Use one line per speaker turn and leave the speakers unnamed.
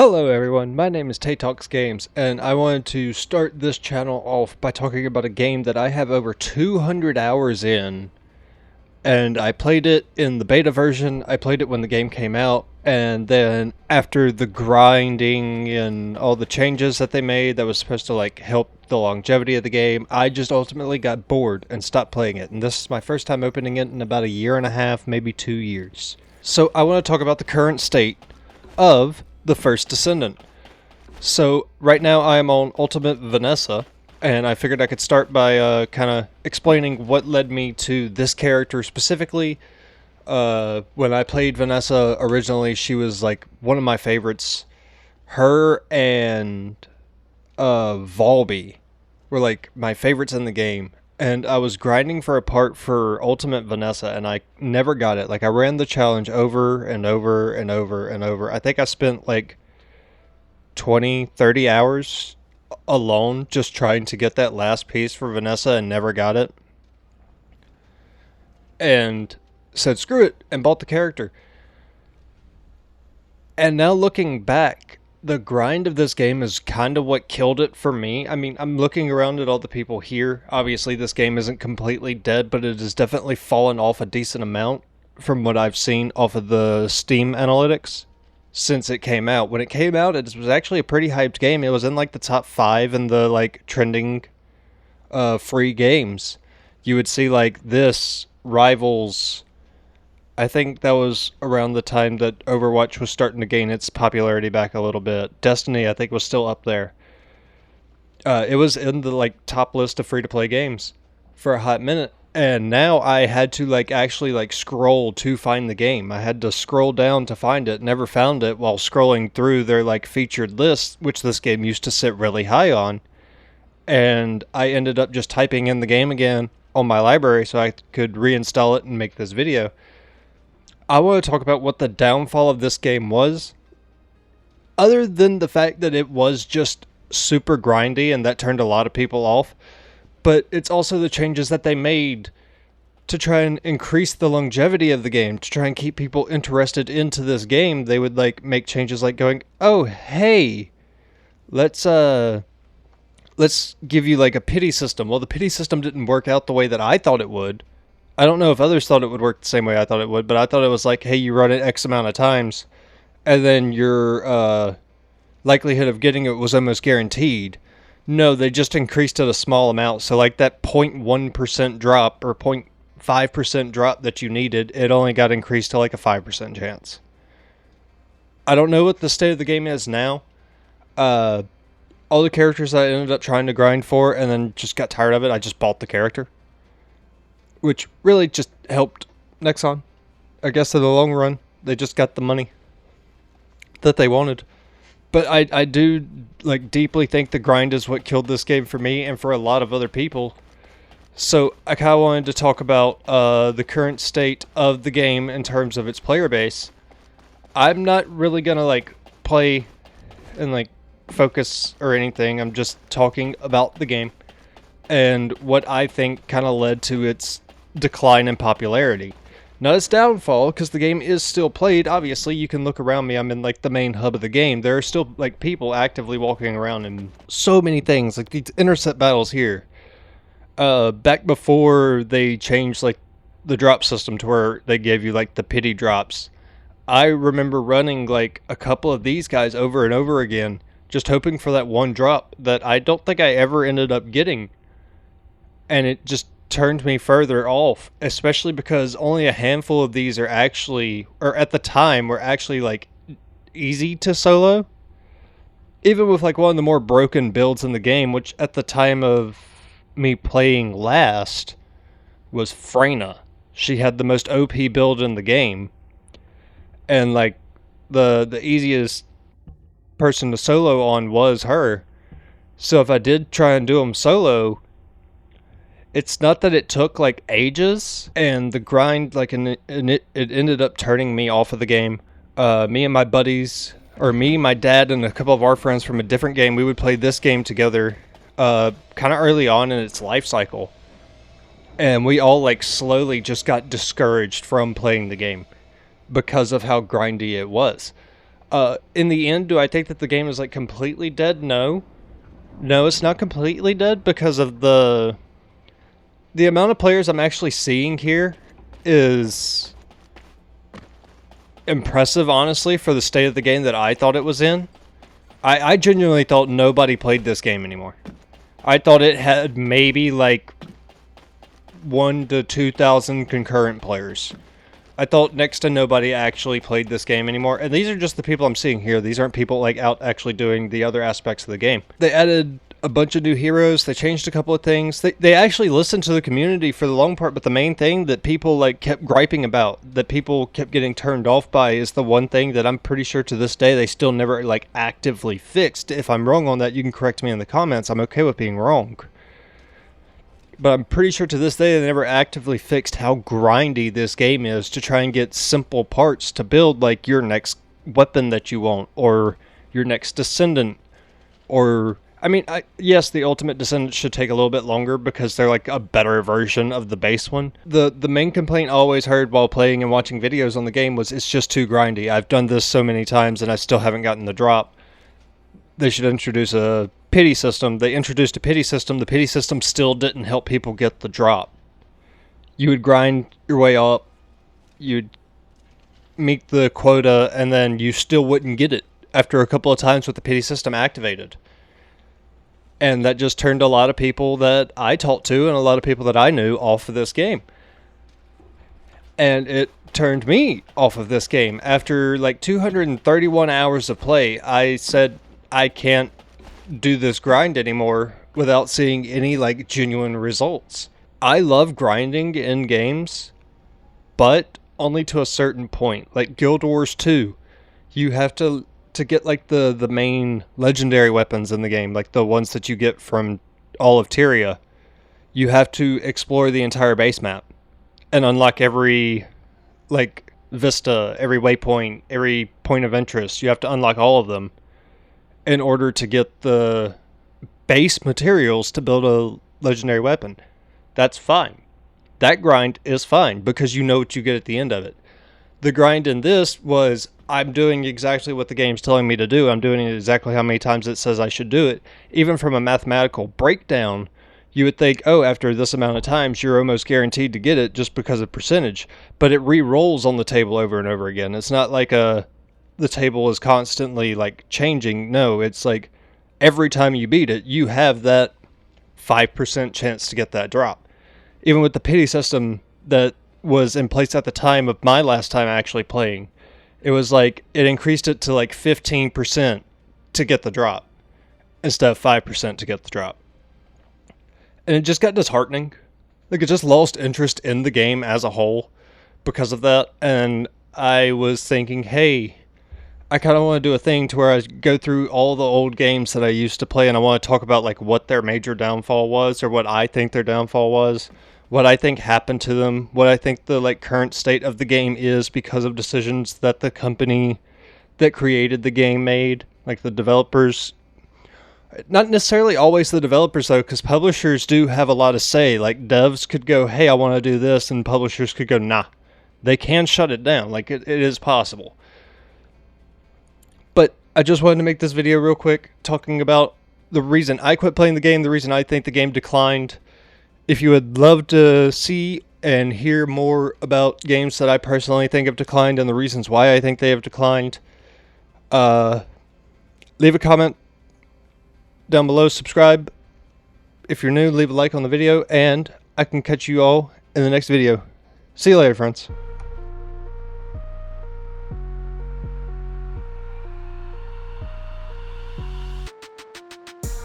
Hello everyone, my name is Tay Talks Games, and I wanted to start this channel off by talking about a game that I have over 200 hours in. And I played it in the beta version, I played it when the game came out, and then after the grinding and all the changes that they made that was supposed to help the longevity of the game, I just ultimately got bored and stopped playing it. And this is my first time opening it in about a year and a half, maybe 2 years. So I want to talk about the current state of the first Descendant. So right now I am on Ultimate Vanessa, and I figured I could start by kind of explaining what led me to this character specifically. When I played Vanessa originally, she was like one of my favorites. Her and Volby were like my favorites in the game. And I was grinding for a part for Ultimate Vanessa, and I never got it. Like, I ran the challenge over and over and over and over. I think I spent like 20, 30 hours alone just trying to get that last piece for Vanessa and never got it. And said, screw it, and bought the character. And now looking back, the grind of this game is kind of what killed it for me. I mean, I'm looking around at all the people here. Obviously, this game isn't completely dead, but it has definitely fallen off a decent amount from what I've seen off of the Steam analytics since it came out. When it came out, it was actually a pretty hyped game. It was in like the top 5 in the like trending free games. You would see like this rivals. I think that was around the time that Overwatch was starting to gain its popularity back a little bit. Destiny, I think, was still up there. It was in the like top list of free-to-play games for a hot minute, and now I had to actually scroll to find the game. I had to scroll down to find it. Never found it while scrolling through their featured list, which this game used to sit really high on. And I ended up just typing in the game again on my library so I could reinstall it and make this video. I want to talk about what the downfall of this game was, other than the fact that it was just super grindy and that turned a lot of people off, but it's also the changes that they made to try and increase the longevity of the game, to try and keep people interested into this game. They would make changes like going, oh, hey, let's give you a pity system. Well, the pity system didn't work out the way that I thought it would. I don't know if others thought it would work the same way I thought it would, but I thought it was like, hey, you run it X amount of times, and then your likelihood of getting it was almost guaranteed. No, they just increased it a small amount. So that 0.1% drop or 0.5% drop that you needed, it only got increased to a 5% chance. I don't know what the state of the game is now. All the characters that I ended up trying to grind for and then just got tired of it, I just bought the character, which really just helped Nexon. I guess in the long run, they just got the money that they wanted. But I do deeply think the grind is what killed this game for me and for a lot of other people. So I kind of wanted to talk about the current state of the game in terms of its player base. I'm not really gonna play and focus or anything. I'm just talking about the game and what I think kind of led to its decline in popularity. Not its downfall, because the game is still played. Obviously, you can look around me. I'm in the main hub of the game. There are still people actively walking around and so many things, like these intercept battles here. Back before they changed the drop system to where they gave you the pity drops, I remember running a couple of these guys over and over again, just hoping for that one drop that I don't think I ever ended up getting. And it just turned me further off, especially because only a handful of these are actually, or at the time, were actually easy to solo. Even with one of the more broken builds in the game, which at the time of me playing last was Freyna. She had the most OP build in the game. And the easiest person to solo on was her. So if I did try and do them solo, it's not that it took ages, and the grind it ended up turning me off of the game. Me and my buddies, or me, my dad, and a couple of our friends from a different game, we would play this game together kind of early on in its life cycle. And we all slowly just got discouraged from playing the game because of how grindy it was. In the end, do I think that the game is like completely dead? No. No, it's not completely dead because of the amount of players I'm actually seeing here is impressive, honestly, for the state of the game that I thought it was in. I genuinely thought nobody played this game anymore. I thought it had maybe like 1 to 2,000 concurrent players. I thought next to nobody actually played this game anymore. And these are just the people I'm seeing here. These aren't people like out actually doing the other aspects of the game. They added a bunch of new heroes. They changed a couple of things. They actually listened to the community for the long part, but the main thing that people like kept griping about, that people kept getting turned off by, is the one thing that I'm pretty sure to this day they still never like actively fixed. If I'm wrong on that, you can correct me in the comments. I'm okay with being wrong. But I'm pretty sure to this day they never actively fixed how grindy this game is to try and get simple parts to build like your next weapon that you want, or your next Descendant, or... I mean, yes, the Ultimate Descendant should take a little bit longer because they're like a better version of the base one. The main complaint I always heard while playing and watching videos on the game was it's just too grindy. I've done this so many times and I still haven't gotten the drop. They should introduce a pity system. They introduced a pity system. The pity system still didn't help people get the drop. You would grind your way up, you'd meet the quota, and then you still wouldn't get it after a couple of times with the pity system activated. And that just turned a lot of people that I talked to and a lot of people that I knew off of this game. And it turned me off of this game. After like 231 hours of play, I said I can't do this grind anymore without seeing any like genuine results. I love grinding in games, but only to a certain point. Like Guild Wars 2, you have to get like the main legendary weapons in the game, like the ones that you get from all of Tyria, you have to explore the entire base map and unlock every like vista, every waypoint, every point of interest. You have to unlock all of them in order to get the base materials to build a legendary weapon. That's fine. That grind is fine because you know what you get at the end of it. The grind in this was, I'm doing exactly what the game's telling me to do. I'm doing it exactly how many times it says I should do it. Even from a mathematical breakdown, you would think, oh, after this amount of times, you're almost guaranteed to get it just because of percentage. But it re-rolls on the table over and over again. It's not like the table is constantly like changing. No, it's like every time you beat it, you have that 5% chance to get that drop. Even with the pity system that was in place at the time of my last time actually playing, it was like it increased it to like 15% to get the drop instead of 5% to get the drop. And it just got disheartening. Like it just lost interest in the game as a whole because of that. And I was thinking, hey, I kind of want to do a thing to where I go through all the old games that I used to play and I want to talk about like what their major downfall was, or what I think their downfall was, what I think happened to them, what I think the like current state of the game is because of decisions that the company that created the game made, like the developers. Not necessarily always the developers though, because publishers do have a lot of say. Like devs could go, hey, I want to do this, and publishers could go, nah. They can shut it down. Like it is possible. But I just wanted to make this video real quick talking about the reason I quit playing the game, the reason I think the game declined. If you would love to see and hear more about games that I personally think have declined and the reasons why I think they have declined, leave a comment down below, subscribe. If you're new, leave a like on the video, and I can catch you all in the next video. See you later, friends.